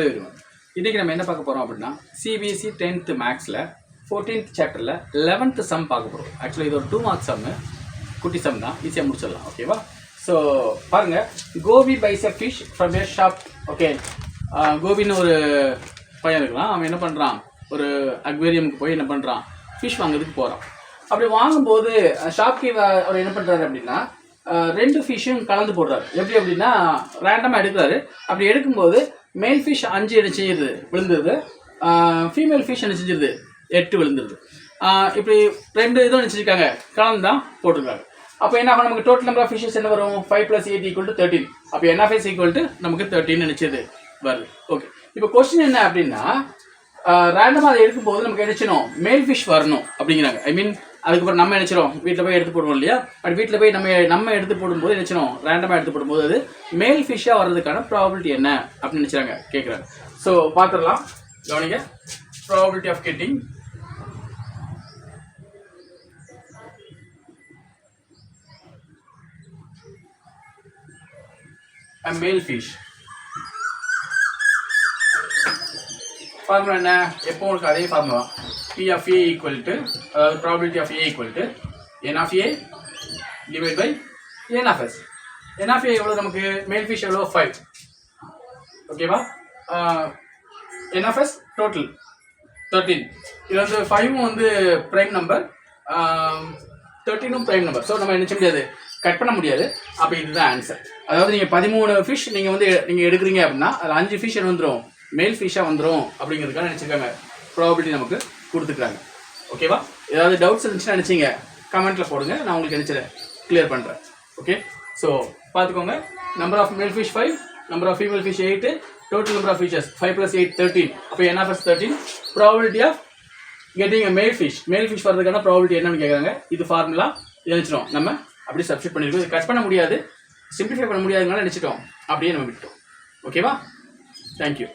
Hello everyone. இன்றைக்கி நம்ம என்ன பார்க்க போகிறோம் அப்படின்னா சிபிஎஸ்சி 10th மேக்ஸில் 14th சாப்டரில் 11th சம் பார்க்க போகிறோம். ஆக்சுவலி இது ஒரு 2 மார்க் சம்மு, குட்டி சம் தான், ஈஸியாக முடிச்சிடலாம். ஓகேவா? ஸோ பாருங்கள், Gopi buys a fish from a shop. Okay, கோபின்னு ஒரு பையன் இருக்கலாம். அவன் என்ன பண்ணுறான், ஒரு அக்வேரியமுக்கு போய் என்ன பண்ணுறான், ஃபிஷ் வாங்குறதுக்கு போகிறான். அப்படி வாங்கும்போது ஷாப்கீப்பர் அவர் என்ன பண்ணுறாரு அப்படின்னா 2 ஃபிஷ்ஷும் கலந்து போடுறாரு. எப்படி அப்படின்னா ரேண்டமாக எடுக்கிறாரு. அப்படி எடுக்கும்போது மேல் ஃபிஷ் 5 என்ன செய்யுது, விழுந்துருது. ஃபீமேல் ஃபிஷ் என்ன செஞ்சிருது, 8 விழுந்துருது. இப்படி 2 இதுவும் நினச்சிருக்காங்க, கலந்து தான் போட்டிருக்காங்க. அப்போ என்ன ஆகும், நமக்கு டோட்டல் நம்பர் ஆஃப் ஃபிஷஸ் என்ன வரும், 5 + 8 = 13. அப்போ NF = நமக்கு 13 நினச்சது வருது. ஓகே, இப்போ கொஸ்டின் என்ன அப்படின்னா ரேண்டமாக அதை எடுக்கும்போது நமக்கு நினச்சிடும் மேல் ஃபிஷ் வரணும் அப்படிங்கிறாங்க. ஐ மீன் அதுக்கப்புறம் நம்ம நினச்சிடும் வீட்டில் போய் எடுத்து போடுவோம் இல்லையா, பட் வீட்டில் போய் நம்ம எடுத்து போடும்போது நினச்சிடும் ரேண்டமாக எடுத்து போடும்போது அது மேல் ஃபிஷ்ஷாக வர்றதுக்கான ப்ராபபிலிட்டி என்ன அப்படின்னு நினச்சாங்க, கேட்குறாங்க. ஸோ பார்த்துடலாம், கவனிங்க. Probability of getting a male fish. Formula என்ன, எப்போ உங்களுக்கு அதே ஃபார்முலா. P of A = அதாவது probability of A = N of A divide by N of S. N of A எவ்வளோ நமக்கு, மேல் ஃபிஷ் எவ்வளோ, 5. ஓகேவா? N of S total 13. இது வந்து 5ம் வந்து ப்ரைம் நம்பர், 13ம் ப்ரைம் நம்பர். ஸோ நம்ம நினச்ச முடியாது, கட் பண்ண முடியாது. அப்போ இதுதான் ஆன்சர். அதாவது நீங்கள் 13 ஃபிஷ் நீங்கள் எடுக்கிறீங்க அப்படின்னா அதில் 5 ஃபிஷ் வந்துடும், மேல் ஃபிஷ்ஷாக வந்துடும் அப்படிங்கிறதுக்காக நினச்சிருக்காங்க. ப்ராபபிலிட்டி நமக்கு கொடுத்துருக்காங்க. ஓகேவா? ஏதாவது டவுட்ஸ் இருந்துச்சுன்னா நினச்சிங்க கமெண்ட்டில் போடுங்க, நான் உங்களுக்கு நினச்சதை கிளியர் பண்ணுறேன். ஓகே, ஸோ பார்த்துக்கோங்க. Number of male fish 5, number of female fish 8, total number of fishes 5 + 8 13. அப்போ NF 13. Probability of getting a male fish வர்றதுக்கான ப்ராபபிலிட்டி என்னன்னு கேட்குறாங்க. இது ஃபார்முலா நினச்சிட்டோம், நம்ம அப்படியே சப்ஸ்டிட் பண்ணியிருக்கோம். இது கட் பண்ண முடியாது, சிம்பிளிஃபை பண்ண முடியாதுனால நினச்சிட்டோம், அப்படியே நம்ம விட்டோம். ஓகேவா? தேங்க்யூ.